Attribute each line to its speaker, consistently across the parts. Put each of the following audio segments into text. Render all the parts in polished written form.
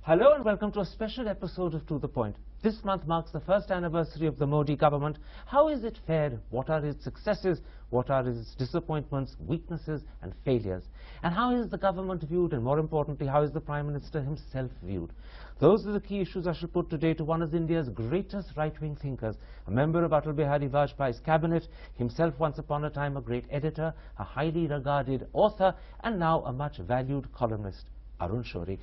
Speaker 1: Hello and welcome to a special episode of To The Point. This month marks the first anniversary of the Modi government. How is it fared? What are its successes? What are its disappointments, weaknesses and failures? And how is the government viewed? And more importantly, how is the Prime Minister himself viewed? Those are the key issues I shall put today to one of India's greatest right-wing thinkers, a member of Atal Bihari Vajpayee's cabinet, himself once upon a time a great editor, a highly regarded author, and now a much valued columnist, Arun Shourie.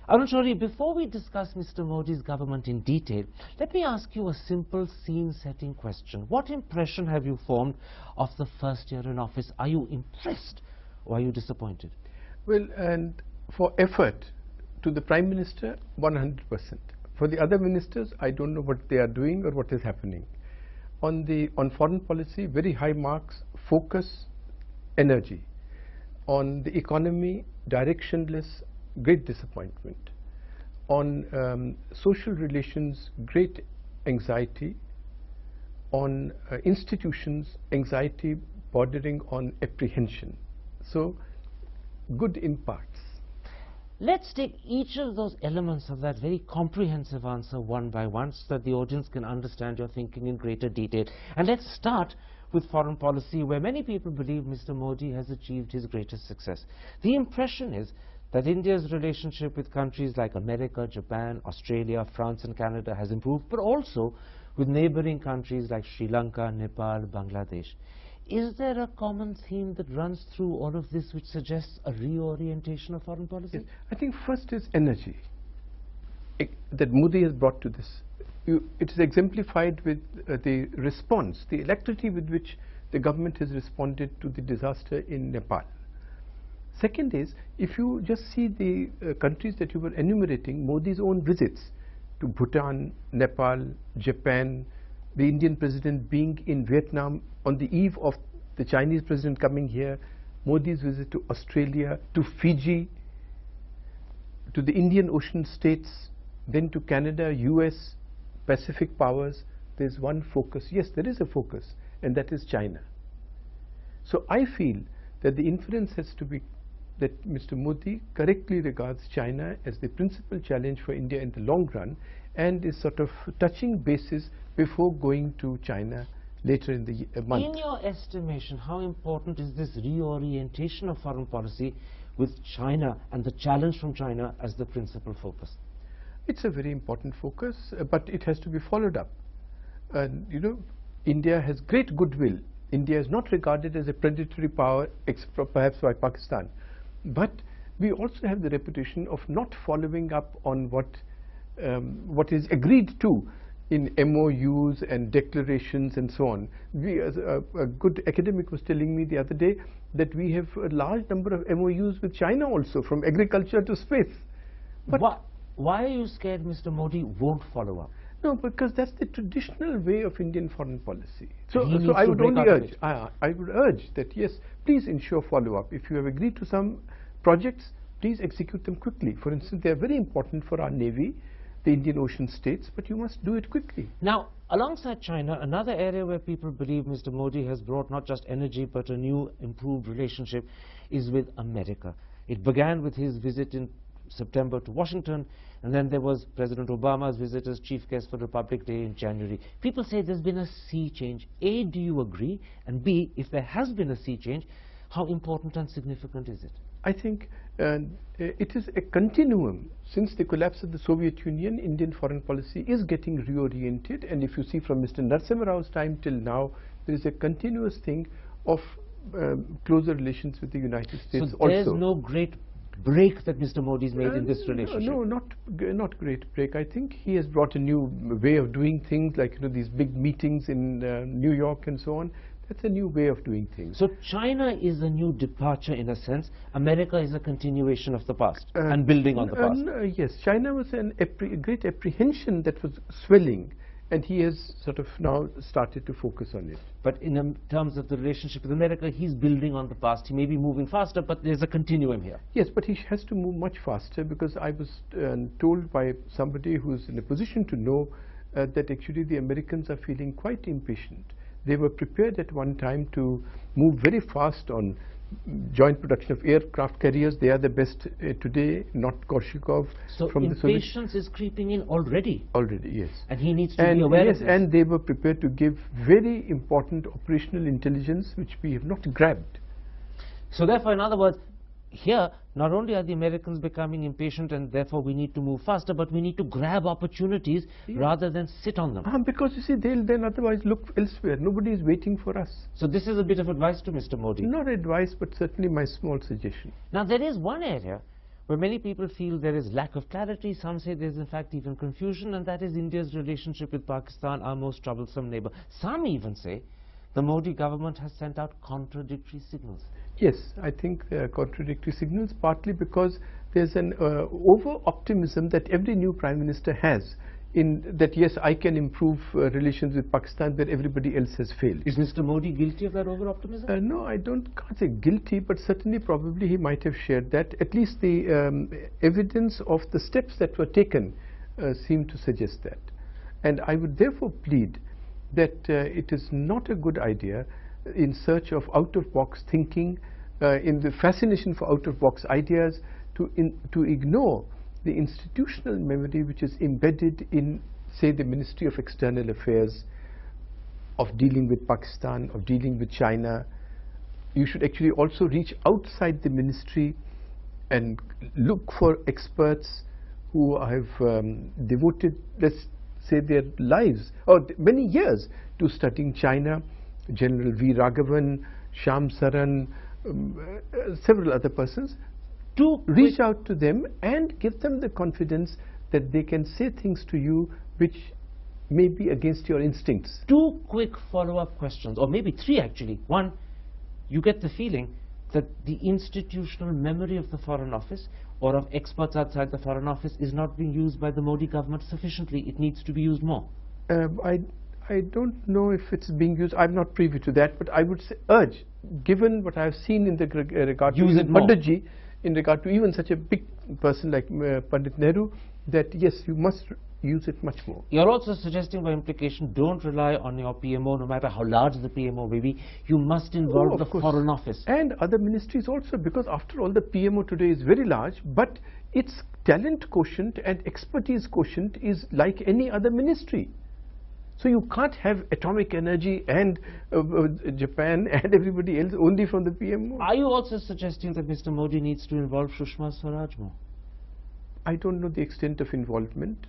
Speaker 1: Arun Shourie, before we discuss Mr. Modi's government in detail, let me ask you a simple scene-setting question. What impression have you formed of the first year in office? Are you impressed or are you disappointed?
Speaker 2: Well, and for effort, to the Prime Minister, 100%. For the other ministers, I don't know what they are doing or what is happening. On foreign policy, very high marks, focus, energy. On the economy, directionless, great disappointment. On social relations, great anxiety. On institutions, anxiety bordering on apprehension. So, good in parts.
Speaker 1: Let's take each of those elements of that very comprehensive answer one by one so that the audience can understand your thinking in greater detail. And let's start with foreign policy, where many people believe Mr. Modi has achieved his greatest success. The impression is that India's relationship with countries like America, Japan, Australia, France and Canada has improved, but also with neighboring countries like Sri Lanka, Nepal, Bangladesh. Is there a common theme that runs through all of this which suggests a reorientation of foreign policy?
Speaker 2: Yes. I think first is energy that Modi has brought to this. It is exemplified with the response, the alacrity with which the government has responded to the disaster in Nepal. Second is, if you just see the countries that you were enumerating, Modi's own visits to Bhutan, Nepal, Japan, the Indian president being in Vietnam on the eve of the Chinese president coming here, Modi's visit to Australia, to Fiji, to the Indian Ocean states, then to Canada, US, Pacific powers, there's one focus. Yes, there is a focus, and that is China. So I feel that the inference has to be that Mr. Modi correctly regards China as the principal challenge for India in the long run and is sort of touching bases before going to China later in the month.
Speaker 1: In your estimation, how important is this reorientation of foreign policy with China and the challenge from China as the principal focus?
Speaker 2: It's a very important focus, but it has to be followed up. You know, India has great goodwill. India is not regarded as a predatory power, perhaps by Pakistan. But we also have the reputation of not following up on what is agreed to in MOUs and declarations and so on. We, as a good academic was telling me the other day that we have a large number of MOUs with China also, from agriculture to space. But
Speaker 1: why are you scared Mr. Modi won't follow up?
Speaker 2: No, because that's the traditional way of Indian foreign policy. So
Speaker 1: I
Speaker 2: would only urge, I would urge that yes, please ensure follow-up. If you have agreed to some projects, please execute them quickly. For instance, they are very important for our Navy, the Indian Ocean states, but you must do it quickly.
Speaker 1: Now, alongside China, another area where people believe Mr. Modi has brought not just energy but a new improved relationship is with America. It began with his visit in September to Washington, and then there was President Obama's visit as chief guest for Republic Day in January. People say there's been a sea change. A, do you agree? And B, if there has been a sea change, how important and significant is it?
Speaker 2: I think it is a continuum. Since the collapse of the Soviet Union, Indian foreign policy is getting reoriented, and if you see from Mr. Narasimha Rao's time till now, there is a continuous thing of closer relations with the United States also.
Speaker 1: So there's no great break that Mr. Modi's made in this relationship?
Speaker 2: No, not great break. I think he has brought a new way of doing things, like these big meetings in New York and so on. That's a new way of doing things.
Speaker 1: So China is a new departure in a sense. America is a continuation of the past and building on the past.
Speaker 2: Yes, China was a great apprehension that was swelling, and he has sort of now started to focus on it.
Speaker 1: But in terms of the relationship with America, he's building on the past. He may be moving faster, but there's a continuum here.
Speaker 2: Yes, but he has to move much faster, because I was told by somebody who's in a position to know that actually the Americans are feeling quite impatient. They were prepared at one time to move very fast on joint production of aircraft carriers. They are the best today, not Korshikov.
Speaker 1: So
Speaker 2: from the Soviet.
Speaker 1: impatience is creeping in already.
Speaker 2: Already, yes.
Speaker 1: And he needs to be aware of this.
Speaker 2: And they were prepared to give very important operational intelligence which we have not grabbed.
Speaker 1: So therefore, in other words, here not only are the Americans becoming impatient and therefore we need to move faster, but we need to grab opportunities rather than sit on them.
Speaker 2: Because you see, they'll then otherwise look elsewhere. Nobody is waiting for us.
Speaker 1: So this is a bit of advice to Mr. Modi.
Speaker 2: Not advice, but certainly my small suggestion.
Speaker 1: Now there is one area where many people feel there is lack of clarity. Some say there is in fact even confusion, and that is India's relationship with Pakistan, our most troublesome neighbor. Some even say the Modi government has sent out contradictory signals.
Speaker 2: Yes, I think there are contradictory signals, partly because there's an over-optimism that every new Prime Minister has in that, yes, I can improve relations with Pakistan where everybody else has failed.
Speaker 1: Is Mr. Modi guilty of that over-optimism?
Speaker 2: No, I can't say guilty, but certainly probably he might have shared that. At least the evidence of the steps that were taken seem to suggest that. And I would therefore plead that it is not a good idea in search of out-of-box thinking, in the fascination for out-of-box ideas, to ignore the institutional memory which is embedded in, say, the Ministry of External Affairs, of dealing with Pakistan, of dealing with China. You should actually also reach outside the ministry and look for experts who have devoted, let's say, their lives or many years to studying China. General V. Raghavan, Shyam Saran, several other persons, to reach out to them and give them the confidence that they can say things to you which may be against your instincts.
Speaker 1: Two quick follow-up questions, or maybe three actually. One, you get the feeling that the institutional memory of the Foreign Office or of experts outside the Foreign Office is not being used by the Modi government sufficiently. It needs to be used more.
Speaker 2: I don't know if it's being used. I'm not privy to that, but I would say, urge, given what I've seen in the regard to Panditji, in regard to even such a big person like Pandit Nehru, that yes, you must use it much more.
Speaker 1: You're also suggesting by implication, don't rely on your PMO, no matter how large the PMO may be. You must involve the Foreign Office.
Speaker 2: And other ministries also, because after all the PMO today is very large, but its talent quotient and expertise quotient is like any other ministry. So you can't have atomic energy and Japan and everybody else only from the PMO.
Speaker 1: Are you also suggesting that Mr. Modi needs to involve Sushma Swaraj more?
Speaker 2: I don't know the extent of involvement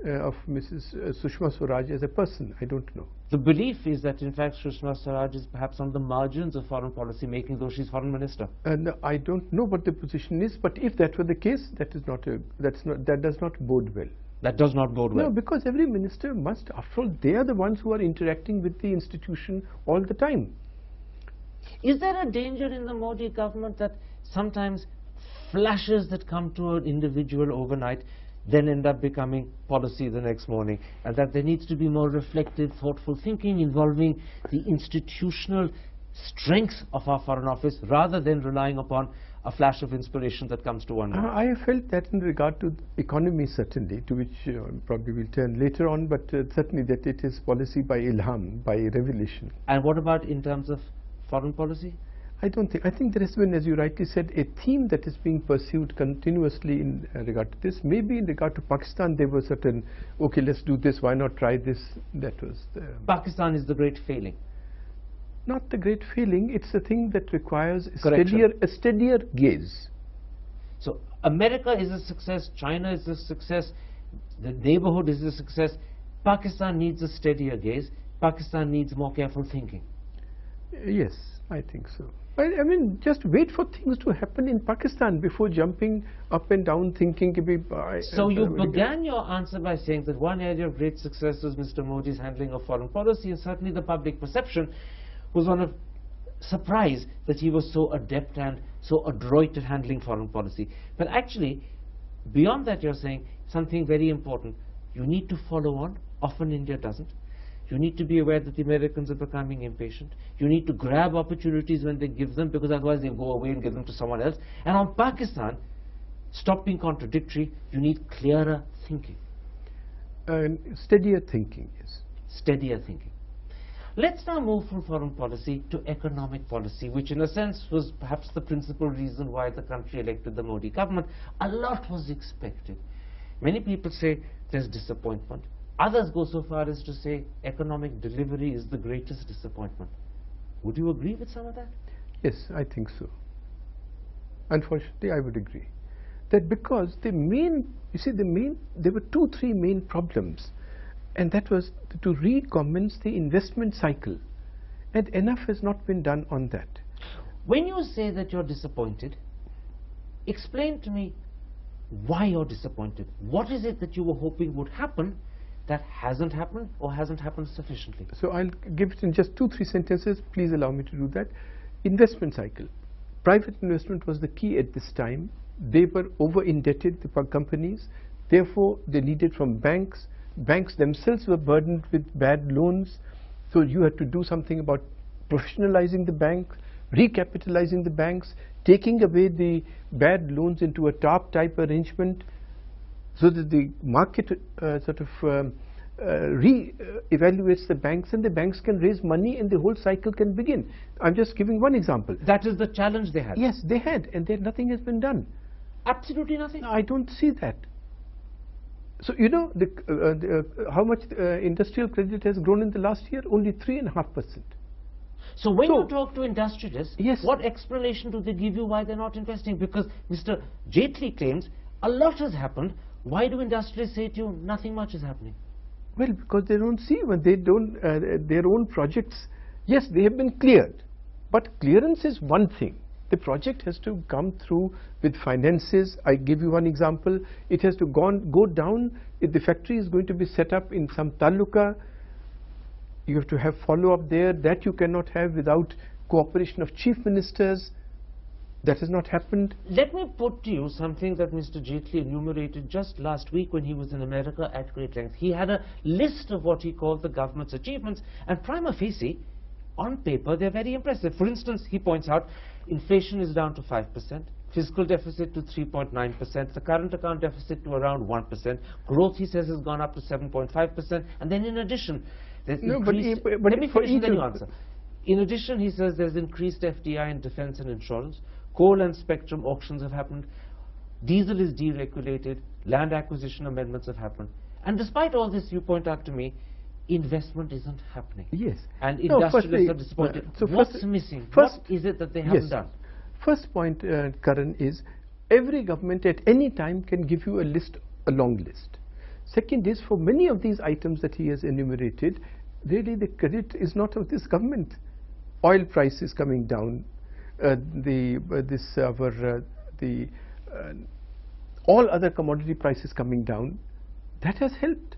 Speaker 2: of Mrs. Sushma Swaraj as a person. I don't know.
Speaker 1: The belief is that in fact Sushma Swaraj is perhaps on the margins of foreign policy making, though she's foreign minister.
Speaker 2: No, I don't know what the position is, but if that were the case, that does not bode well.
Speaker 1: That does not bode well.
Speaker 2: No, because every minister must, after all, they are the ones who are interacting with the institution all the time.
Speaker 1: Is there a danger in the Modi government that sometimes flashes that come to an individual overnight then end up becoming policy the next morning, and that there needs to be more reflective, thoughtful thinking involving the institutional strengths of our Foreign Office rather than relying upon a flash of inspiration that comes to one day?
Speaker 2: I have felt that in regard to economy, certainly, to which probably we'll turn later on, but certainly that it is policy by ilham, by revelation.
Speaker 1: And what about in terms of foreign policy?
Speaker 2: I think there has been, as you rightly said, a theme that is being pursued continuously in regard to this. Maybe in regard to Pakistan there was certain, okay, let's do this, why not try this? That was
Speaker 1: Pakistan is the great failing.
Speaker 2: Not the great failing, it's a thing that requires a steadier gaze.
Speaker 1: So America is a success, China is a success, the neighborhood is a success. Pakistan needs a steadier gaze. Pakistan needs more careful thinking.
Speaker 2: Yes, I think so. I mean, just wait for things to happen in Pakistan before jumping up and down thinking.
Speaker 1: So you began your answer by saying that one area of great success was Mr. Modi's handling of foreign policy, and certainly the public perception was one of surprise that he was so adept and so adroit at handling foreign policy. But actually, beyond that, you're saying something very important. You need to follow on. Often India doesn't. You need to be aware that the Americans are becoming impatient. You need to grab opportunities when they give them, because otherwise they'll go away and give them to someone else. And on Pakistan, stop being contradictory. You need clearer thinking.
Speaker 2: Steadier thinking, yes.
Speaker 1: Steadier thinking. Let's now move from foreign policy to economic policy, which in a sense was perhaps the principal reason why the country elected the Modi government. A lot was expected. Many people say there's disappointment. Others go so far as to say economic delivery is the greatest disappointment. Would you agree with some of that?
Speaker 2: Yes, I think so. Unfortunately, I would agree. That because there were three main problems, and that was to recommence the investment cycle, and enough has not been done on that.
Speaker 1: When you say that you're disappointed, explain to me why you're disappointed. What is it that you were hoping would happen that hasn't happened or hasn't happened sufficiently?
Speaker 2: So I'll give it in just 2-3 sentences. Please allow me to do that. Investment cycle. Private investment was the key at this time. They were over-indebted, the companies. Therefore, they needed from banks. Banks themselves were burdened with bad loans. So you had to do something about professionalizing the banks, recapitalizing the banks, taking away the bad loans into a TARP type arrangement, so that the market re-evaluates the banks, and the banks can raise money and the whole cycle can begin. I'm just giving one example.
Speaker 1: That is the challenge they had.
Speaker 2: Yes, they had, and nothing has been done.
Speaker 1: Absolutely nothing?
Speaker 2: I don't see that. So you know how much industrial credit has grown in the last year? Only 3.5%.
Speaker 1: So when you talk to industrialists,
Speaker 2: yes,
Speaker 1: what explanation do they give you why they're not investing? Because Mr. Jaitley claims a lot has happened. Why do industrialists say to you nothing much is happening?
Speaker 2: Well, because they don't see when they don't their own projects. Yes, they have been cleared, but clearance is one thing. The project has to come through with finances. I give you one example. It has to go down. If the factory is going to be set up in some taluka, you have to have follow-up there. That you cannot have without cooperation of chief ministers. That has not happened.
Speaker 1: Let me put to you something that Mr. Jaitley enumerated just last week when he was in America at great length. He had a list of what he called the government's achievements, and prima facie, on paper, they're very impressive. For instance, he points out inflation is down to 5%, fiscal deficit to 3.9%, the current account deficit to around 1%, growth, he says, has gone up to 7.5%, and then in addition, there's increased... Let me finish and then you answer. In addition, he says there's increased FDI in defense and insurance, coal and spectrum auctions have happened, diesel is deregulated, land acquisition amendments have happened. And despite all this, you point out to me, investment isn't happening.
Speaker 2: Yes.
Speaker 1: And industrialists are disappointed.
Speaker 2: So
Speaker 1: what's missing? What is it that they haven't done?
Speaker 2: First point, Karan, is every government at any time can give you a long list. Second is, for many of these items that he has enumerated, really the credit is not of this government. Oil price is coming down. All other commodity prices coming down. That has helped.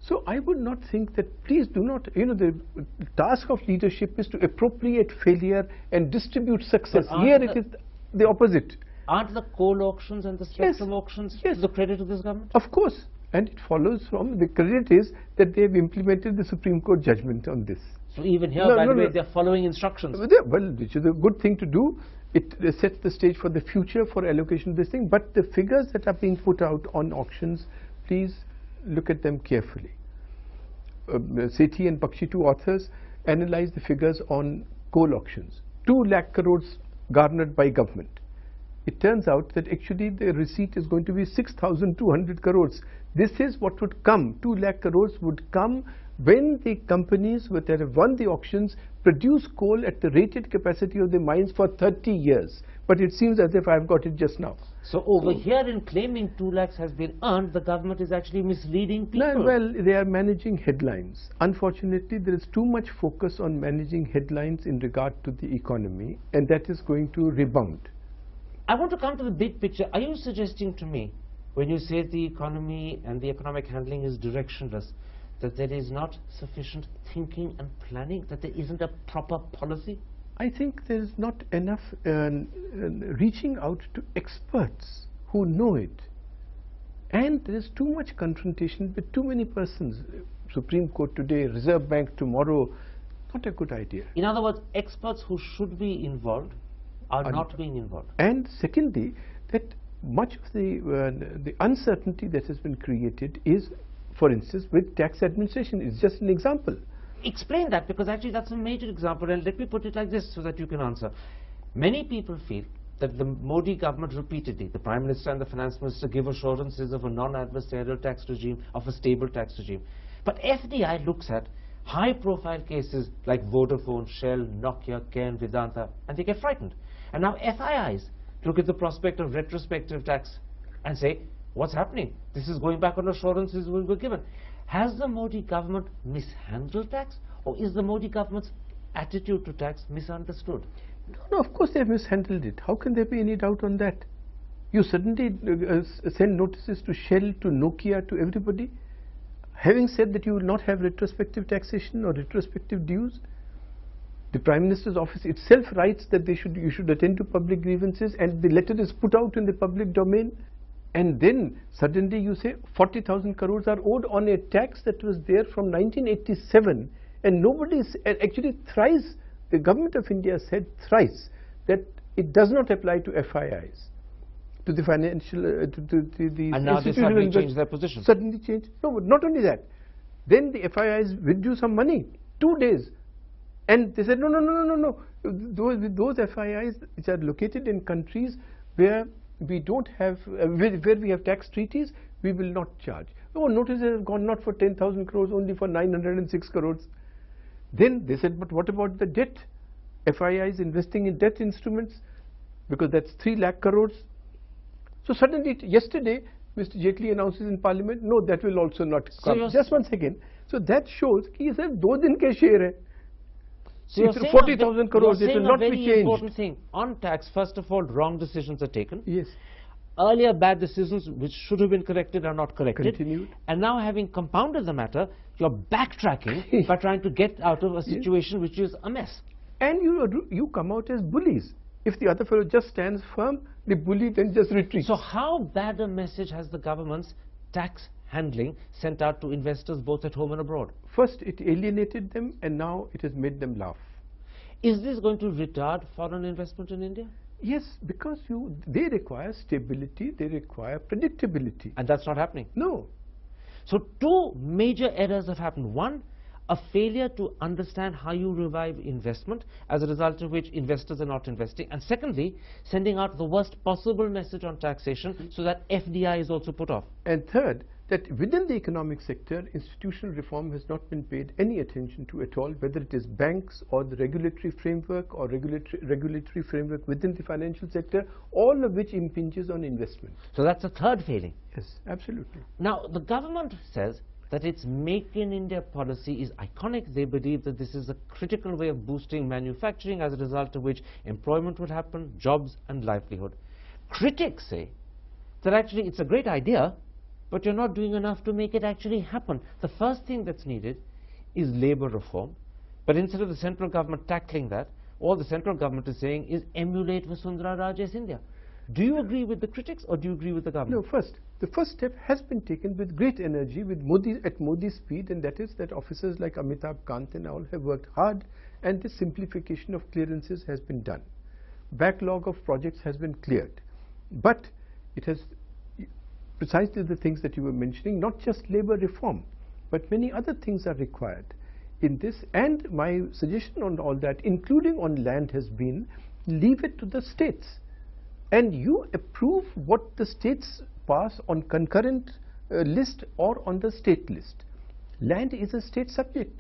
Speaker 2: So I would not think that, please do not, the task of leadership is to appropriate failure and distribute success. Here it is the opposite.
Speaker 1: Aren't the coal auctions and the spectrum auctions the credit of this government?
Speaker 2: Of course. And it follows from, the credit is that they have implemented the Supreme Court judgment on this.
Speaker 1: So even here, by the way, they're following instructions.
Speaker 2: Well, which is a good thing to do. It sets the stage for the future for allocation of this thing. But the figures that are being put out on auctions, please look at them carefully. Sethi and Bakshi, two authors, analyze the figures on coal auctions. 2 lakh crores garnered by government. It turns out that actually the receipt is going to be 6,200 crores. This is what would come. 2 lakh crores would come when the companies that have won the auctions produce coal at the rated capacity of the mines for 30 years. But it seems as if I've got it just now.
Speaker 1: So over here, in claiming 2 lakhs has been earned, the government is actually misleading people.
Speaker 2: No, well, they are managing headlines. Unfortunately, there is too much focus on managing headlines in regard to the economy, and that is going to rebound.
Speaker 1: I want to come to the big picture. Are you suggesting to me, when you say the economy and the economic handling is directionless, that there is not sufficient thinking and planning, that there isn't a proper policy?
Speaker 2: I think there is not enough reaching out to experts who know it. And there is too much confrontation with too many persons. Supreme Court today, Reserve Bank tomorrow, not a good idea.
Speaker 1: In other words, experts who should be involved are not being involved.
Speaker 2: And secondly, that much of the uncertainty that has been created is, for instance, with tax administration. It's just an example.
Speaker 1: Explain that, because actually that's a major example, and let me put it like this so that you can answer. Many people feel that the Modi government repeatedly, the Prime Minister and the Finance Minister, give assurances of a non-adversarial tax regime, of a stable tax regime. But FDI looks at high-profile cases like Vodafone, Shell, Nokia, Cairn, Vedanta, and they get frightened. And now FIIs look at the prospect of retrospective tax and say, what's happening? This is going back on assurances we were given. Has the Modi government mishandled tax, or is the Modi government's attitude to tax misunderstood?
Speaker 2: No, of course they have mishandled it. How can there be any doubt on that? You suddenly send notices to Shell, to Nokia, to everybody, having said that you will not have retrospective taxation or retrospective dues. The Prime Minister's office itself writes that you should attend to public grievances, and the letter is put out in the public domain. And then suddenly you say 40,000 crores are owed on a tax that was there from 1987, and nobody actually thrice. The government of India said thrice that it does not apply to FIIs, to the financial, to the
Speaker 1: and now they suddenly change their position.
Speaker 2: Suddenly change. No, but not only that. Then the FIIs withdrew some money, 2 days, and they said no. Those FIIs which are located in countries where we don't have, where we have tax treaties, we will not charge. Oh, notices have gone not for 10,000 crores, only for 906 crores. Then they said, but what about the debt? FIIs investing in debt instruments, because that's 3 lakh crores. So suddenly, yesterday, Mr. Jaitley announces in Parliament, no, that will also not come. Just one second. So that shows that he said, 2 din ke share hai.
Speaker 1: So you're
Speaker 2: 40,000 crores, it will not be changed.
Speaker 1: Very important thing. On tax, first of all, wrong decisions are taken.
Speaker 2: Yes.
Speaker 1: Earlier bad decisions which should have been corrected are not corrected.
Speaker 2: Continued.
Speaker 1: And now, having compounded the matter, you're backtracking by trying to get out of a situation which is a mess.
Speaker 2: And you come out as bullies. If the other fellow just stands firm, the bully then just retreats.
Speaker 1: So how bad a message has the government's tax handling sent out to investors both at home and abroad?
Speaker 2: First, it alienated them, and now it has made them laugh.
Speaker 1: Is this going to retard foreign investment in India?
Speaker 2: Yes, because they require stability, they require predictability.
Speaker 1: And that's not happening?
Speaker 2: No.
Speaker 1: So 2 major errors have happened. One, a failure to understand how you revive investment, as a result of which investors are not investing. And secondly, sending out the worst possible message on taxation so that FDI is also put off.
Speaker 2: And third, that within the economic sector, institutional reform has not been paid any attention to at all, whether it is banks or the regulatory framework or regulatory framework within the financial sector, all of which impinges on investment.
Speaker 1: So that's a third failing.
Speaker 2: Yes, absolutely.
Speaker 1: Now, the government says that its Make in India policy is iconic. They believe that this is a critical way of boosting manufacturing, as a result of which employment will happen, jobs and livelihood. Critics say that actually it's a great idea, but you're not doing enough to make it actually happen. The first thing that's needed is labor reform, but instead of the central government tackling that, all the central government is saying is emulate Vasundhara Raje's India. Do you agree with the critics, or do you agree with the government?
Speaker 2: No, the first step has been taken with great energy, with at Modi's speed, and that is that officers like Amitabh Kant and all have worked hard, and the simplification of clearances has been done. Backlog of projects has been cleared. But it has precisely the things that you were mentioning, not just labor reform, but many other things are required in this. And my suggestion on all that, including on land, has been leave it to the states. And you approve what the states pass on concurrent list or on the state list. Land is a state subject.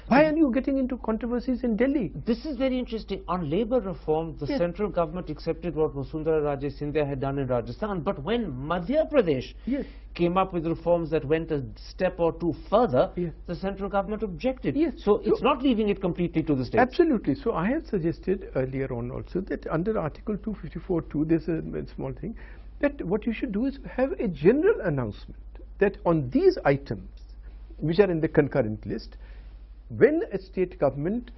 Speaker 2: Why are you getting into controversies in Delhi?
Speaker 1: This is very interesting. On labor reform, the central government accepted what Vasundhara Raje Scindia had done in Rajasthan. But when Madhya Pradesh came up with reforms that went a step or 2 further, the central government objected. So it's not leaving it completely to the states.
Speaker 2: Absolutely. So I have suggested earlier on also that under Article 254(2), there's a small thing, that what you should do is have a general announcement that on these items, which are in the concurrent list, when a state government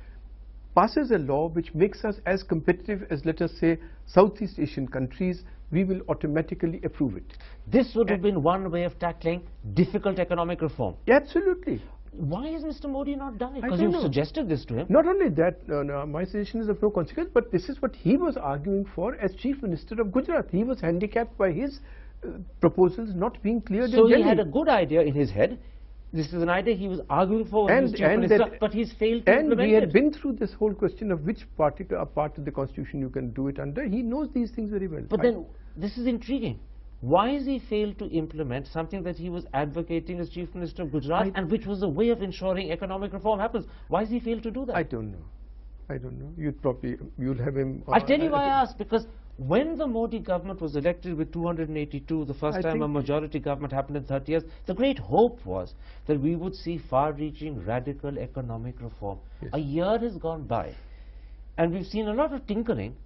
Speaker 2: passes a law which makes us as competitive as, let us say, Southeast Asian countries, we will automatically approve it.
Speaker 1: This would have been one way of tackling difficult economic reform.
Speaker 2: Absolutely.
Speaker 1: Why has Mr. Modi not done it? Because you've suggested this to him.
Speaker 2: Not only that, my suggestion is of no consequence, but this is what he was arguing for as Chief Minister of Gujarat. He was handicapped by his proposals not being cleared in Delhi.
Speaker 1: So he had a good idea in his head. This is an idea he was arguing for when he was Chief Minister, but he's failed to implement it.
Speaker 2: And we had been through this whole question of which part of the Constitution you can do it under. He knows these things very well.
Speaker 1: But then, this is intriguing. Why has he failed to implement something that he was advocating as Chief Minister of Gujarat and which was a way of ensuring economic reform happens? Why has he failed to do that?
Speaker 2: I don't know. I don't know. You'll have him...
Speaker 1: I'll tell you why I asked, because when the Modi government was elected with 282, the first time a majority government happened in 30 years, the great hope was that we would see far-reaching radical economic reform. Yes. A year has gone by, and we've seen a lot of tinkering,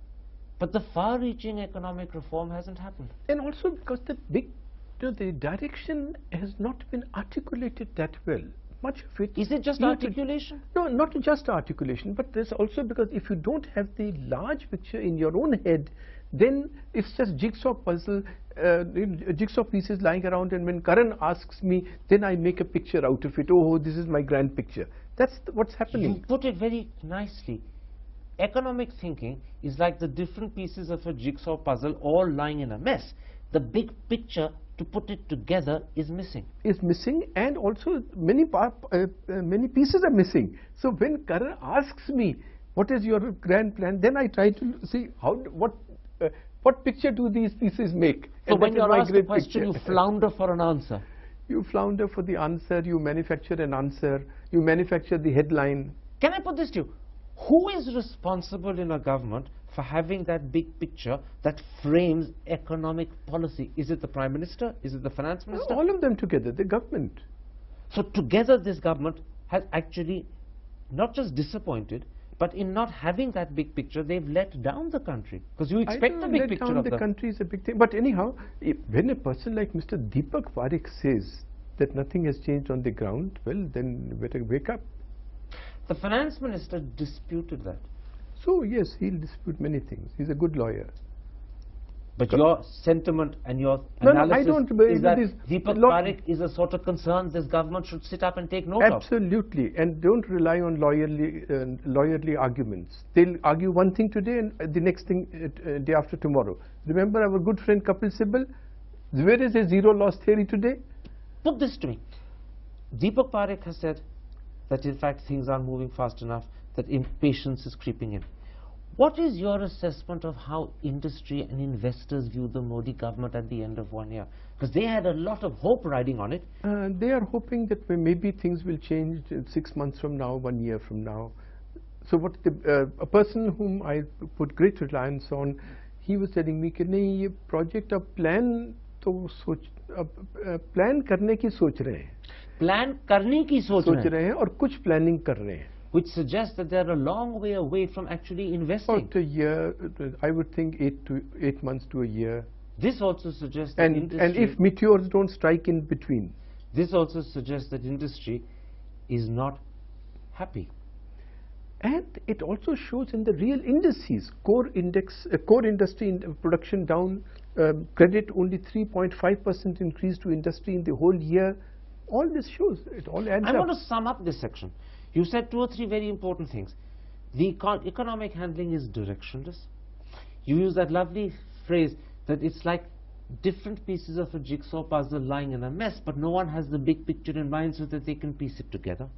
Speaker 1: but the far-reaching economic reform hasn't happened.
Speaker 2: And also because the direction has not been articulated that well. Much of it...
Speaker 1: Is it just articulation?
Speaker 2: No, not just articulation, but there's also because if you don't have the large picture in your own head, then it's just jigsaw pieces lying around, and when Karan asks me, then I make a picture out of it. Oh, this is my grand picture. That's what's happening.
Speaker 1: You put it very nicely. Economic thinking is like the different pieces of a jigsaw puzzle all lying in a mess. The big picture, to put it together, is missing.
Speaker 2: Is missing, and also many pieces are missing. So when Karan asks me, what is your grand plan, then I try to see what picture do these pieces make.
Speaker 1: So when you're asked a question, you flounder for an answer.
Speaker 2: You flounder for the answer, you manufacture an answer, you manufacture the headline.
Speaker 1: Can I put this to you? Who is responsible in a government for having that big picture that frames economic policy? Is it the Prime Minister? Is it the Finance Minister?
Speaker 2: All of them together, the government.
Speaker 1: So together this government has actually not just disappointed, but in not having that big picture, they've let down the country. Because you expect a big picture of
Speaker 2: the country is a big thing. But anyhow, when a person like Mr. Deepak Parekh says that nothing has changed on the ground, well, then better wake up.
Speaker 1: The Finance Minister disputed that.
Speaker 2: So yes, he'll dispute many things. He's a good lawyer.
Speaker 1: But your sentiment and your analysis is that Deepak Parekh is a sort of concern this government should sit up and take note of.
Speaker 2: Absolutely, and don't rely on lawyerly arguments. They'll argue one thing today and the next thing day after tomorrow. Remember our good friend Kapil Sibal? Where is his zero loss theory today?
Speaker 1: Put this to me. Deepak Parekh has said that in fact things aren't moving fast enough, that impatience is creeping in. What is your assessment of how industry and investors view the Modi government at the end of 1 year? Because they had a lot of hope riding on it.
Speaker 2: They are hoping that maybe things will change 6 months from now, 1 year from now. So what a person whom I put great reliance on, he was telling me कि नहीं ये project अब plan करने की सोच रहे हैं.
Speaker 1: Plan करने की सोच
Speaker 2: रहे हैं और कुछ planning कर रहे हैं.
Speaker 1: Which suggests that they're a long way away from actually investing.
Speaker 2: About a year, I would think 8 months to a year.
Speaker 1: This also suggests that
Speaker 2: and if meteors don't strike in between.
Speaker 1: This also suggests that industry is not happy.
Speaker 2: And it also shows in the real indices. Core industry production down, credit only 3.5% increase to industry in the whole year. All this shows, it all adds up.
Speaker 1: I want to sum up this section. You said 2 or 3 very important things. The economic handling is directionless. You use that lovely phrase that it's like different pieces of a jigsaw puzzle lying in a mess, but no one has the big picture in mind so that they can piece it together.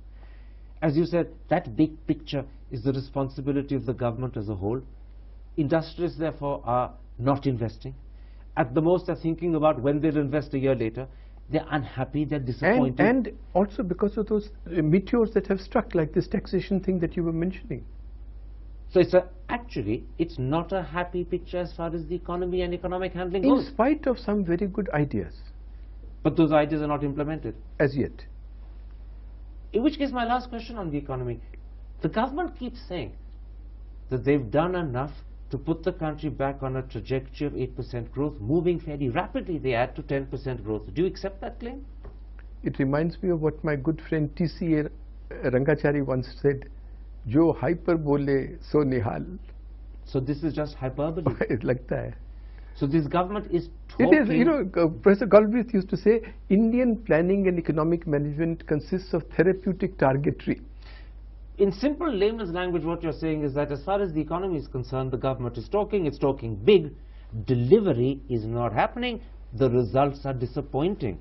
Speaker 1: As you said, that big picture is the responsibility of the government as a whole. Industrialists, therefore, are not investing. At the most, they're thinking about when they'll invest a year later. They're unhappy, they're disappointed.
Speaker 2: And also because of those meteors that have struck, like this taxation thing that you were mentioning.
Speaker 1: So actually, it's not a happy picture as far as the economy and economic handling goes.
Speaker 2: In spite of some very good ideas.
Speaker 1: But those ideas are not implemented.
Speaker 2: As yet.
Speaker 1: In which case, my last question on the economy. The government keeps saying that they've done enough to put the country back on a trajectory of 8% growth, moving fairly rapidly, they add to 10% growth. Do you accept that claim?
Speaker 2: It reminds me of what my good friend T.C.A. Rangachari once said, Jo hyper bole so nihal.
Speaker 1: So this is just hyperbole.
Speaker 2: Lagta hai.
Speaker 1: So this government is talking...
Speaker 2: It is, you know, Professor Galbraith used to say, Indian planning and economic management consists of therapeutic targetry.
Speaker 1: In simple layman's language, what you're saying is that as far as the economy is concerned, the government is talking, it's talking big, delivery is not happening, the results are disappointing.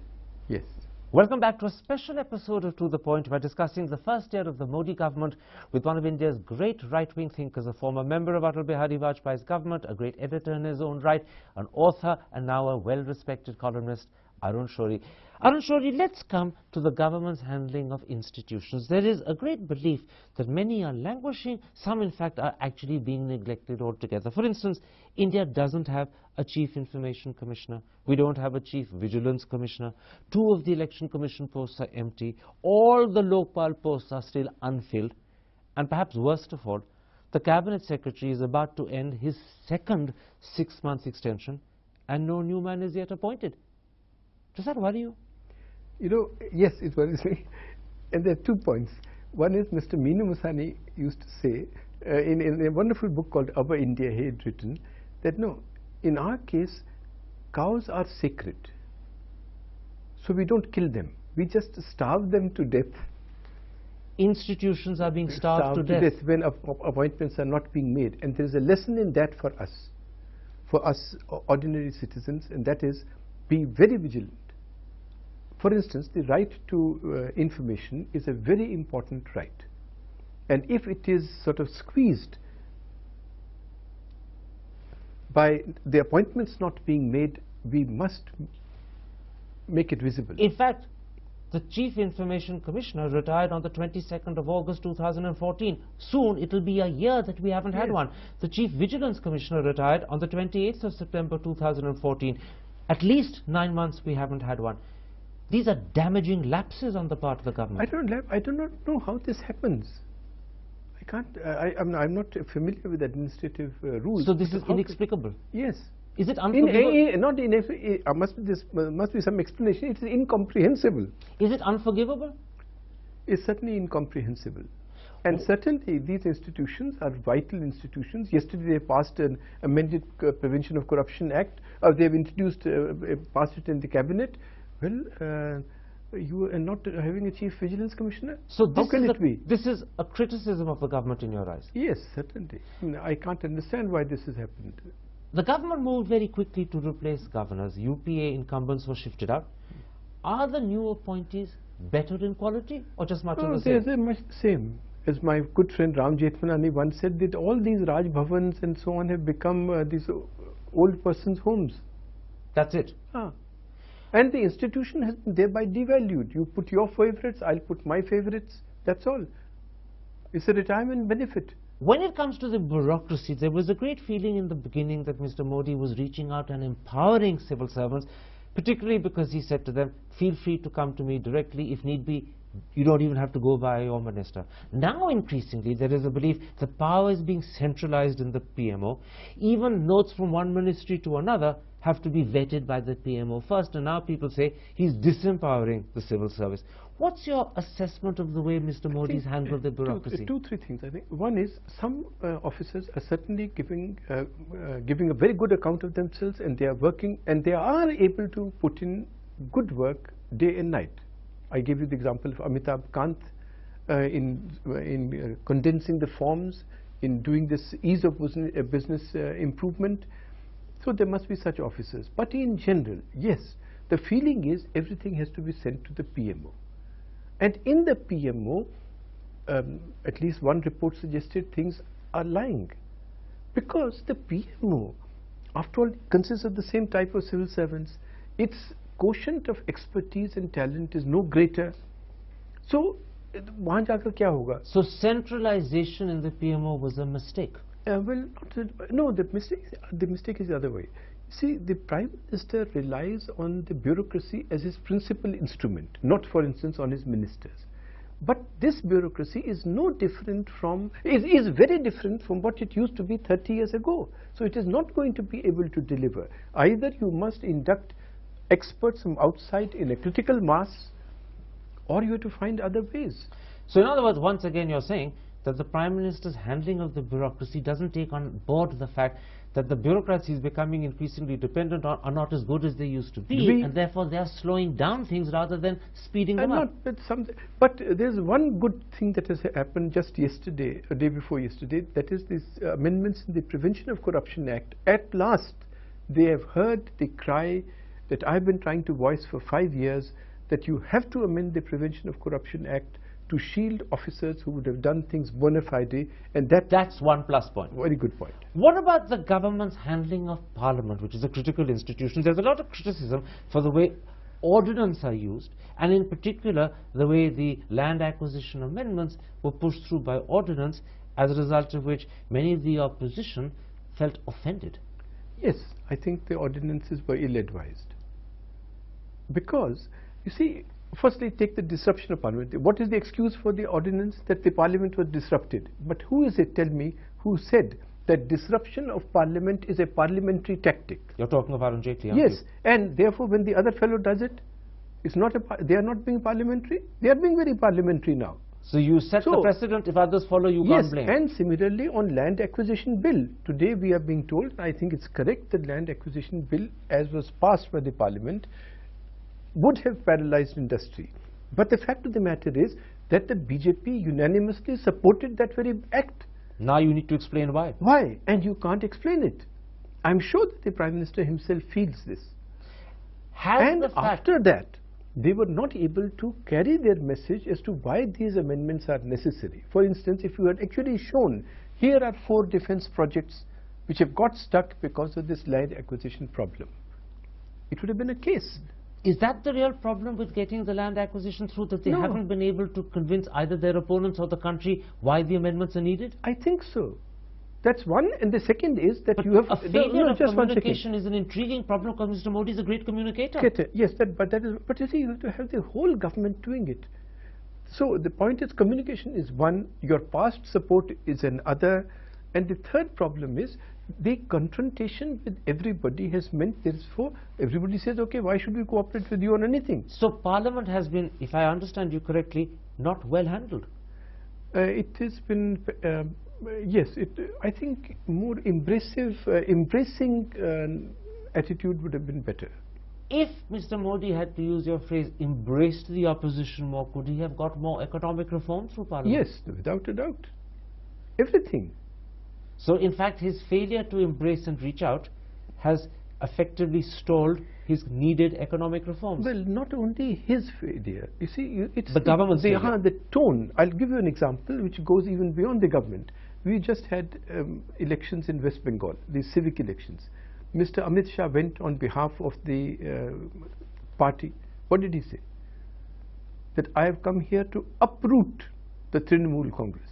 Speaker 2: Yes.
Speaker 1: Welcome back to a special episode of To The Point. We're discussing the first year of the Modi government with one of India's great right-wing thinkers, a former member of Atal Bihari Vajpayee's government, a great editor in his own right, an author, and now a well-respected columnist, Arun Shourie. Arun Shourie, let's come to the government's handling of institutions. There is a great belief that many are languishing, some in fact are actually being neglected altogether. For instance, India doesn't have a Chief Information Commissioner. We don't have a Chief Vigilance Commissioner. 2 of the Election Commission posts are empty. All the Lokpal posts are still unfilled. And perhaps worst of all, the Cabinet Secretary is about to end his second 6-month extension and no new man is yet appointed. Does that worry you?
Speaker 2: You know, yes, it worries me. And there are 2 points. One is Mr. Meenu Musani used to say in a wonderful book called Our India, he had written that no, in our case, cows are sacred. So we don't kill them. We just starve them to death.
Speaker 1: Institutions are being starved to death
Speaker 2: when appointments are not being made. And there is a lesson in that for us ordinary citizens, and that is be very vigilant. For instance, the right to information is a very important right. And if it is sort of squeezed by the appointments not being made, we must make it visible.
Speaker 1: In fact, the Chief Information Commissioner retired on the 22nd of August 2014. Soon it will be a year that we haven't had one. The Chief Vigilance Commissioner retired on the 28th of September 2014. At least 9 months we haven't had one. These are damaging lapses on the part of the government.
Speaker 2: I do not know how this happens. I can't. I'm not familiar with administrative rules.
Speaker 1: So this is inexplicable.
Speaker 2: Yes.
Speaker 1: Is it unforgivable?
Speaker 2: Not inexplicable. Must be some explanation. It is incomprehensible.
Speaker 1: Is it unforgivable?
Speaker 2: It's certainly incomprehensible. And certainly these institutions are vital institutions. Yesterday they passed an amended Prevention of Corruption Act. They have introduced, passed it in the cabinet. Well, you are not having a Chief Vigilance Commissioner?
Speaker 1: So this
Speaker 2: how can it be?
Speaker 1: This is a criticism of the government in your eyes?
Speaker 2: Yes, certainly. I can't understand why this has happened.
Speaker 1: The government moved very quickly to replace governors. UPA incumbents were shifted out. Are the new appointees better in quality or just much of the same?
Speaker 2: They're much the same. As my good friend Ram Jethmalani once said, that all these Raj Bhavans and so on have become these old persons' homes.
Speaker 1: That's it?
Speaker 2: And the institution has been thereby devalued. You put your favorites, I'll put my favorites. That's all. It's a retirement benefit.
Speaker 1: When it comes to the bureaucracy, there was a great feeling in the beginning that Mr. Modi was reaching out and empowering civil servants, particularly because he said to them, feel free to come to me directly. If need be, you don't even have to go by your minister. Now increasingly there is a belief that power is being centralized in the PMO. Even notes from one ministry to another have to be vetted by the PMO first, and now people say he's disempowering the civil service. What's your assessment of the way Mr. Modi's handled the bureaucracy?
Speaker 2: 2, 3 things, I think. One is some officers are certainly giving a very good account of themselves, and they are working, and they are able to put in good work day and night. I gave you the example of Amitabh Kant in condensing the forms, in doing this ease of business improvement. So there must be such officers. But in general, yes, the feeling is everything has to be sent to the PMO. And in the PMO, at least one report suggested things are lying. Because the PMO, after all, consists of the same type of civil servants. Its quotient of expertise and talent is no greater. So, wahan jaakar kya hoga?
Speaker 1: So centralization in the PMO was a mistake?
Speaker 2: Well, no, the mistake is the other way. See, the Prime Minister relies on the bureaucracy as his principal instrument, not, for instance, on his ministers. But this bureaucracy is no different from, is very different from what it used to be 30 years ago. So it is not going to be able to deliver. Either you must induct experts from outside in a critical mass, or you have to find other ways.
Speaker 1: So in other words, once again you're saying that the Prime Minister's handling of the bureaucracy doesn't take on board the fact that the bureaucrats he's becoming increasingly dependent on are not as good as they used to be, and therefore they are slowing down things rather than speeding them up.
Speaker 2: But there's one good thing that has happened just yesterday, a day before yesterday, that is these amendments in the Prevention of Corruption Act. At last, they have heard the cry that I've been trying to voice for 5 years, that you have to amend the Prevention of Corruption Act to shield officers who would have done things bona fide, and
Speaker 1: that's one plus point.
Speaker 2: Very good point.
Speaker 1: What about the government's handling of Parliament, which is a critical institution? There's a lot of criticism for the way ordinance are used, and in particular the way the land acquisition amendments were pushed through by ordinance, as a result of which many of the opposition felt offended.
Speaker 2: Yes, I think the ordinances were ill-advised. Because, you see, firstly, take the disruption of Parliament. What is the excuse for the ordinance? That the Parliament was disrupted. But who is it, tell me, who said that disruption of Parliament is a parliamentary tactic?
Speaker 1: You're talking of Arun Shourie, aren't
Speaker 2: yes,
Speaker 1: you?
Speaker 2: And therefore when the other fellow does it, it's not they are not being parliamentary. They are being very parliamentary now.
Speaker 1: So you set the precedent. If others follow, you can't blame.
Speaker 2: Yes, and similarly on land acquisition bill. Today we are being told, I think it's correct, that land acquisition bill as was passed by the Parliament would have paralyzed industry. But the fact of the matter is that the BJP unanimously supported that very act.
Speaker 1: Now you need to explain why.
Speaker 2: Why? And you can't explain it. I'm sure that the Prime Minister himself feels this. And after that, they were not able to carry their message as to why these amendments are necessary. For instance, if you had actually shown, here are 4 defense projects which have got stuck because of this land acquisition problem, it would have been a case.
Speaker 1: Is that the real problem with getting the land acquisition through, that they haven't been able to convince either their opponents or the country why the amendments are needed?
Speaker 2: I think so. That's one, and the second is that you have...
Speaker 1: A failure of communication is an intriguing problem because Mr. Modi is a great communicator.
Speaker 2: Yes, but you see, you have to have the whole government doing it. So the point is, communication is one, your past support is another, and the third problem is the confrontation with everybody has meant therefore everybody says, okay, why should we cooperate with you on anything?
Speaker 1: So Parliament has been, if I understand you correctly, not well handled.
Speaker 2: It has been, yes, I think more embracing attitude would have been better.
Speaker 1: If Mr. Modi had, to use your phrase, embraced the opposition more, could he have got more economic reform through Parliament?
Speaker 2: Yes, without a doubt. Everything.
Speaker 1: So in fact his failure to embrace and reach out has effectively stalled his needed economic reforms.
Speaker 2: Well, not only his failure. You see, it's
Speaker 1: the government's failure.
Speaker 2: The tone. I'll give you an example which goes even beyond the government. We just had elections in West Bengal, the civic elections. Mr. Amit Shah went on behalf of the party. What did he say? That I have come here to uproot the Trinamool Congress.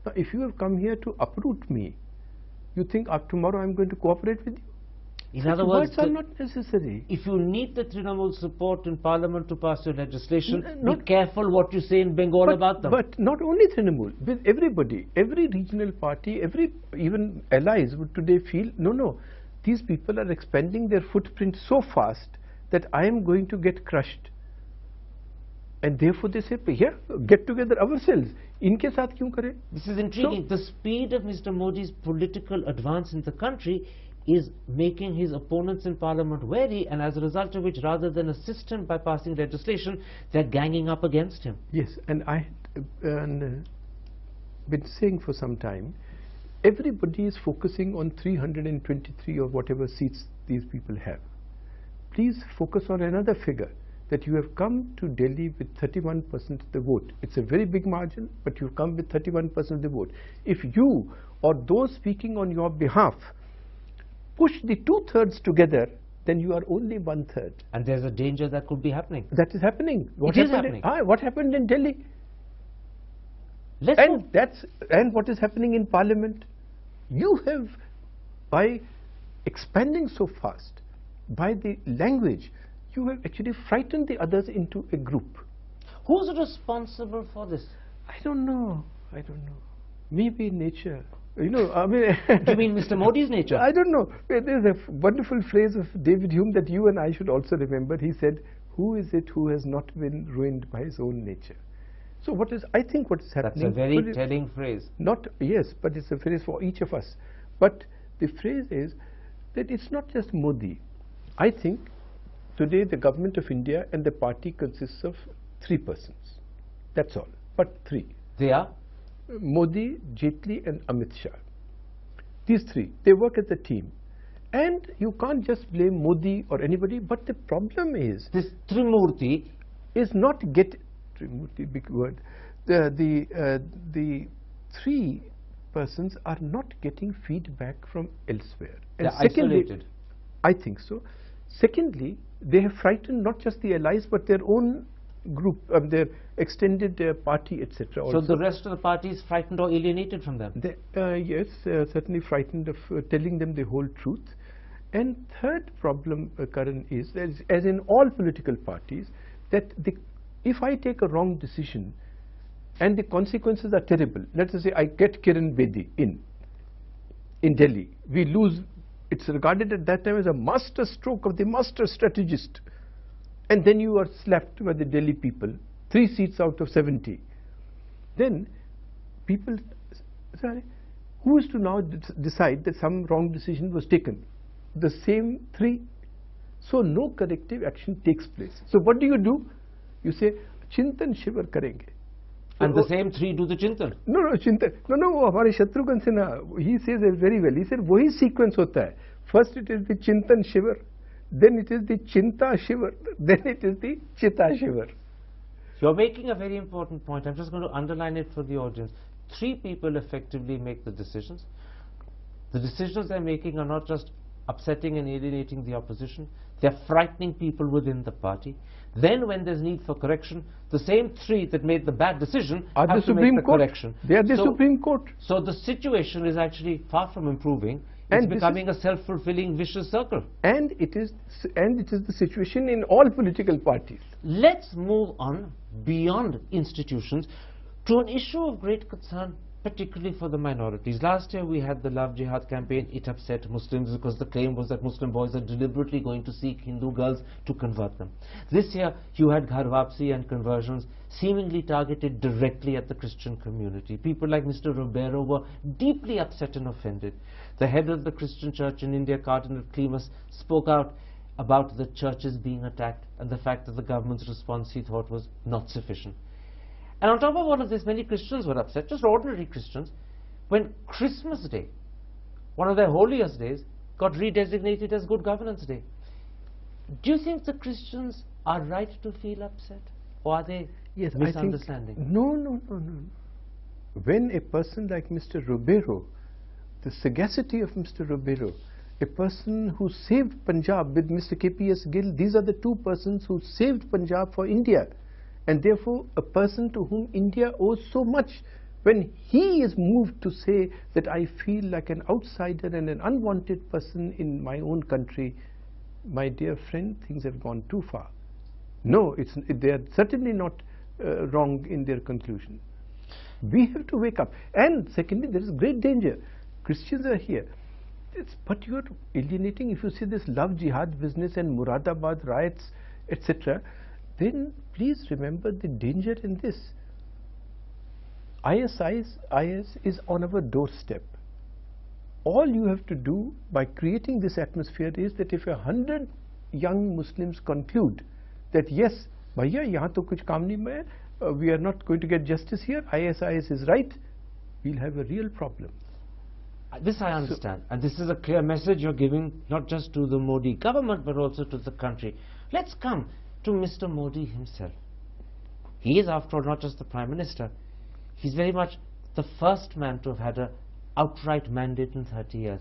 Speaker 2: Now, if you have come here to uproot me, you think tomorrow I'm going to cooperate with you?
Speaker 1: In other words,
Speaker 2: are not necessary.
Speaker 1: If you need the Trinamool support in Parliament to pass your legislation, be careful what you say in Bengal about them.
Speaker 2: But not only Trinamool, with everybody, every regional party, even allies would today feel, no, these people are expanding their footprint so fast that I am going to get crushed. And therefore they say, here, get together ourselves. Inke saath kyun kare?
Speaker 1: This is intriguing. The speed of Mr. Modi's political advance in the country is making his opponents in Parliament wary, and as a result of which, rather than assist him by passing legislation, they're ganging up against him.
Speaker 2: Yes, and I have been saying for some time, everybody is focusing on 323 or whatever seats these people have. Please focus on another figure, that you have come to Delhi with 31% of the vote. It's a very big margin, but you've come with 31% of the vote. If you or those speaking on your behalf push the 2/3 together, then you are only 1/3.
Speaker 1: And there's a danger that could be happening.
Speaker 2: That is happening.
Speaker 1: What is happening?
Speaker 2: What happened in Delhi? And what is happening in Parliament? You have, by expanding so fast, by the language, you have actually frightened the others into a group.
Speaker 1: Who's responsible for this?
Speaker 2: I don't know. Maybe nature. You know, I mean...
Speaker 1: Do you mean Mr. Modi's nature?
Speaker 2: I don't know. There's a wonderful phrase of David Hume that you and I should also remember. He said, who is it who has not been ruined by his own nature? So I think what is happening...
Speaker 1: That's a very telling phrase.
Speaker 2: Yes, but it's a phrase for each of us. But the phrase is that it's not just Modi. I think today the government of India and the party consists of 3 persons. That's all. But 3.
Speaker 1: They are?
Speaker 2: Modi, Jaitley and Amit Shah. These 3, they work as a team. And you can't just blame Modi or anybody, but the problem is...
Speaker 1: This Trimurti
Speaker 2: is not get, remotely big word, the three persons are not getting feedback from elsewhere. And
Speaker 1: they're isolated.
Speaker 2: I think so. Secondly, they have frightened not just the allies but their own group, their extended party, etc.
Speaker 1: So the rest of the party is frightened or alienated from them?
Speaker 2: Yes, certainly frightened of telling them the whole truth. And third problem, Karan, is as in all political parties, that if I take a wrong decision and the consequences are terrible, let us say I get Kiran Bedi in Delhi, we lose. It's regarded at that time as a master stroke of the master strategist. And then you are slapped by the Delhi people, 3 seats out of 70. Then people, sorry, who is to now decide that some wrong decision was taken? The same 3. So no corrective action takes place. So what do? You say, Chintan Shivar karenge.
Speaker 1: And the same 3 do the Chintan?
Speaker 2: No, Chintan. No, हमारे Shatrughan Sinha, he says it very well. He said, वही sequence होता है. First it is the Chintan Shivar, then it is the Chinta Shivar, then it is the Chitta Shivar.
Speaker 1: You're making a very important point. I'm just going to underline it for the audience. 3 people effectively make the decisions. The decisions they're making are not just upsetting and alienating the opposition, they're frightening people within the party. Then when there's need for correction, the same 3 that made the bad decision
Speaker 2: are
Speaker 1: have
Speaker 2: the
Speaker 1: to
Speaker 2: Supreme
Speaker 1: make the
Speaker 2: Court.
Speaker 1: correction.
Speaker 2: They are the Supreme Court.
Speaker 1: So the situation is actually far from improving. It's becoming a self-fulfilling vicious circle.
Speaker 2: And it is the situation in all political parties.
Speaker 1: Let's move on beyond institutions to an issue of great concern, particularly for the minorities. Last year we had the Love Jihad campaign. It upset Muslims because the claim was that Muslim boys are deliberately going to seek Hindu girls to convert them. This year you had Ghar Wapsi and conversions seemingly targeted directly at the Christian community. People like Mr. Ribeiro were deeply upset and offended. The head of the Christian church in India, Cardinal Clemus, spoke out about the churches being attacked and the fact that the government's response he thought was not sufficient. And on top of all of this, many Christians were upset, just ordinary Christians, when Christmas Day, one of their holiest days, got redesignated as Good Governance Day. Do you think the Christians are right to feel upset? Or are they misunderstanding?
Speaker 2: I think, no. When a person like Mr. Ribeiro, the sagacity of Mr. Ribeiro, a person who saved Punjab with Mr. KPS Gill, these are the 2 persons who saved Punjab for India. And therefore, a person to whom India owes so much, when he is moved to say that I feel like an outsider and an unwanted person in my own country, my dear friend, things have gone too far. No, they are certainly not wrong in their conclusion. We have to wake up. And secondly, there is great danger. Christians are here. But you are alienating. If you see this love jihad business and Muradabad riots, etc., then please remember the danger in this. IS is on our doorstep. All you have to do by creating this atmosphere is that if 100 young Muslims conclude that yes, bhaiya, yahan to kuch kaam nahi hai, we are not going to get justice here, IS is right, we'll have a real problem.
Speaker 1: This I understand, and this is a clear message you're giving not just to the Modi government but also to the country. Let's come to Mr. Modi himself. He is, after all, not just the Prime Minister. He's very much the first man to have had an outright mandate in 30 years.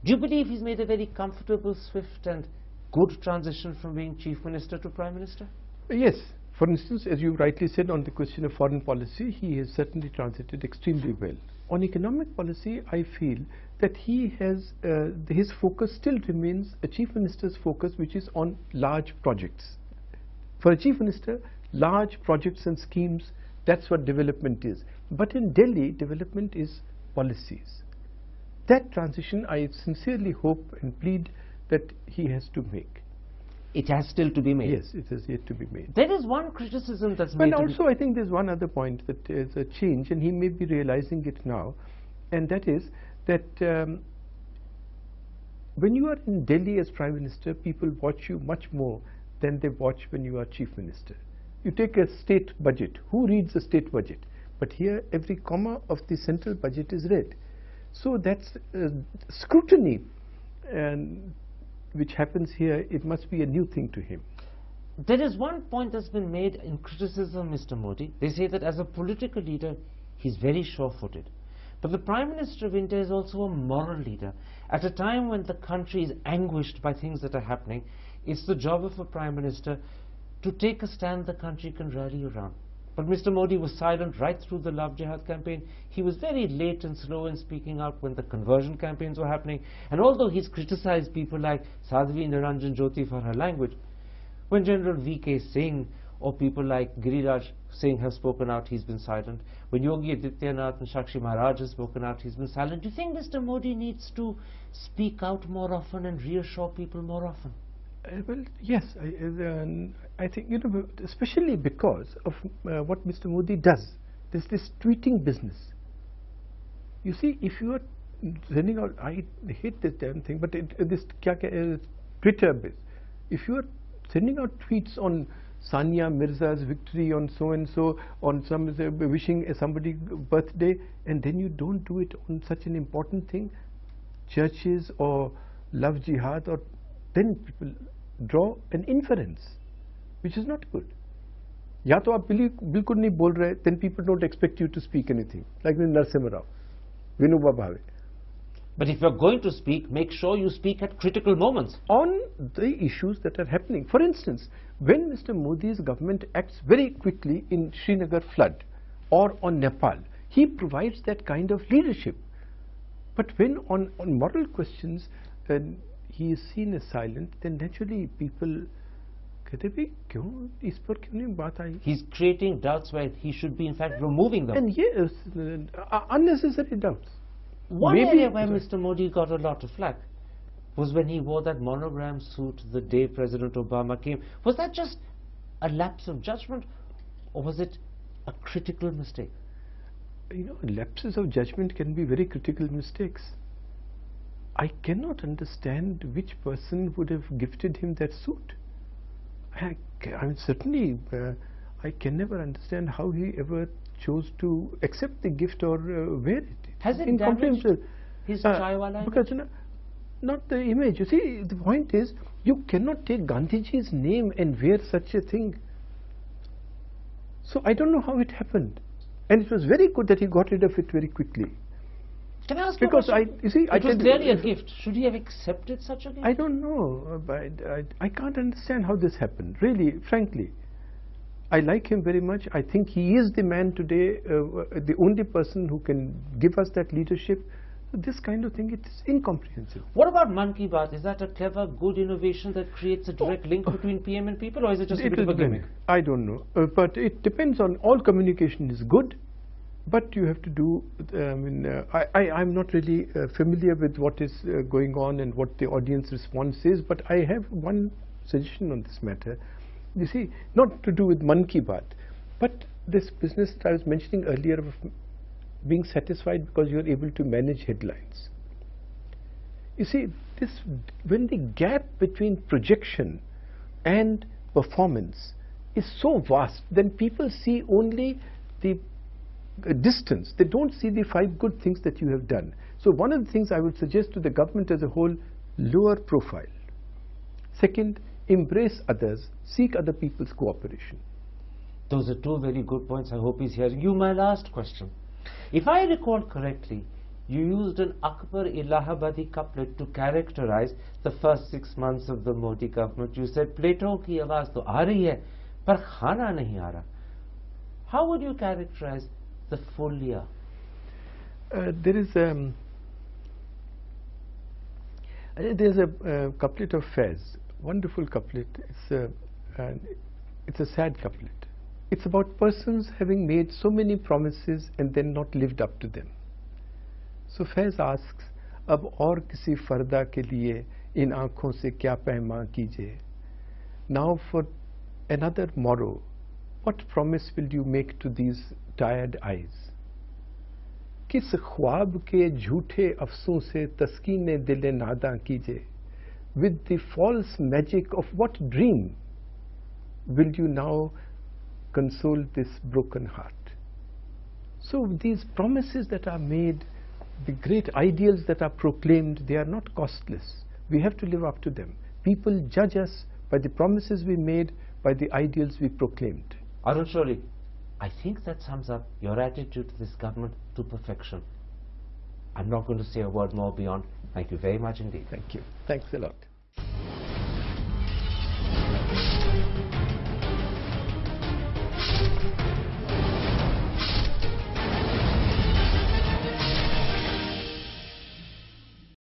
Speaker 1: Do you believe he's made a very comfortable, swift and good transition from being Chief Minister to Prime Minister?
Speaker 2: Yes. For instance, as you rightly said on the question of foreign policy, he has certainly transited extremely well. On economic policy, I feel that he has, his focus still remains a Chief Minister's focus, which is on large projects. For a Chief Minister, large projects and schemes, that's what development is. But in Delhi, development is policies. That transition I sincerely hope and plead that he has to make.
Speaker 1: It has still to be made.
Speaker 2: Yes, it has yet to be made.
Speaker 1: There is one criticism that's made.
Speaker 2: But also I think there's one other point that is a change, and he may be realizing it now, and that is that when you are in Delhi as Prime Minister, people watch you much more than they watch when you are Chief Minister. You take a state budget. Who reads a state budget? But here every comma of the central budget is read. So that's scrutiny, and which happens here, it must be a new thing to him.
Speaker 1: There is one point that's been made in criticism of Mr. Modi. They say that as a political leader, he's very sure-footed. But the Prime Minister of India is also a moral leader. At a time when the country is anguished by things that are happening, it's the job of a Prime Minister to take a stand the country can rally around. But Mr. Modi was silent right through the Love Jihad campaign. He was very late and slow in speaking out when the conversion campaigns were happening. And although he's criticized people like Sadhvi Niranjan Jyoti for her language, when General V.K. Singh or people like Giriraj Singh have spoken out, he's been silent. When Yogi Adityanath and Shakshi Maharaj have spoken out, he's been silent. Do you think Mr. Modi needs to speak out more often and reassure people more often?
Speaker 2: Well, yes, I think, you know, especially because of what Mr. Modi does. There's this tweeting business. You see, if you are sending out, I hate this damn thing, but this Twitter base. If you are sending out tweets on Sania Mirza's victory, on so and so, on some wishing somebody birthday, and then you don't do it on such an important thing, churches or Love Jihad, or then people draw an inference, which is not good. Ya to aap bilkul nahi bol rahe, then people don't expect you to speak anything, like Narasimha Rao, Vinoba Bhave.
Speaker 1: But if you're going to speak, make sure you speak at critical moments.
Speaker 2: On the issues that are happening. For instance, when Mr. Modi's government acts very quickly in Srinagar flood or on Nepal, he provides that kind of leadership. But when on moral questions he is seen as silent, then naturally people
Speaker 1: he's creating doubts where he should be in fact removing them.
Speaker 2: And yes, unnecessary doubts.
Speaker 1: One area where Mr. Modi got a lot of flack was when he wore that monogram suit the day President Obama came. Was that just a lapse of judgment, or was it a critical mistake?
Speaker 2: You know, lapses of judgment can be very critical mistakes. I cannot understand which person would have gifted him that suit. I mean, certainly, I can never understand how he ever chose to accept the gift or wear it.
Speaker 1: Has it damaged his chaiwala?
Speaker 2: Because not the image. You see, the point is, you cannot take Gandhiji's name and wear such a thing. So I don't know how it happened, and it was very good that he got rid of it very quickly.
Speaker 1: Can I ask you
Speaker 2: because
Speaker 1: you see, it was clearly a gift. Should he have accepted such a gift?
Speaker 2: I don't know, but I can't understand how this happened. Really, frankly. I like him very much. I think he is the man today, the only person who can give us that leadership. This kind of thing, it's incomprehensible.
Speaker 1: What about Mann Ki Baat? Is that a clever, good innovation that creates a direct link between PM and people, or is it just a bit of a gimmick?
Speaker 2: I don't know. But it depends on, all communication is good, but you have to do, I'm not really familiar with what is going on and what the audience response is, but I have one suggestion on this matter. You see, not to do with Mann Ki Baat, but this business that I was mentioning earlier of being satisfied because you are able to manage headlines. You see, when the gap between projection and performance is so vast, then people see only the distance. They don't see the 5 good things that you have done. So one of the things I would suggest to the government as a whole, lower profile. Second, embrace others, seek other people's cooperation.
Speaker 1: Those are 2 very good points. I hope he's hearing you. My last question. If I recall correctly, you used an Akbar Allahabadi couplet to characterize the first 6 months of the Modi government. You said, Plato ki awaaz to aa rahi hai, par khana nahi aa raha. How would you characterize the full year?
Speaker 2: There's a couplet of Faiz, wonderful couplet. It's a sad couplet. It's about persons having made so many promises and then not lived up to them. So Faiz asks, अब और किसी फर्दा के लिए इन आँखों से क्या पैमा कीजिए? Now for another morrow, what promise will you make to these tired eyes? किस ख्वाब के झूठे अफसों से तस्कीन दिल नादा कीजिए? With the false magic of what dream will you now console this broken heart? So these promises that are made, the great ideals that are proclaimed, they are not costless. We have to live up to them. People judge us by the promises we made, by the ideals we proclaimed.
Speaker 1: Arun Shourie, I think that sums up your attitude to this government to perfection. I'm not going to say a word more beyond. Thank you very much indeed.
Speaker 2: Thank you. Thanks a lot.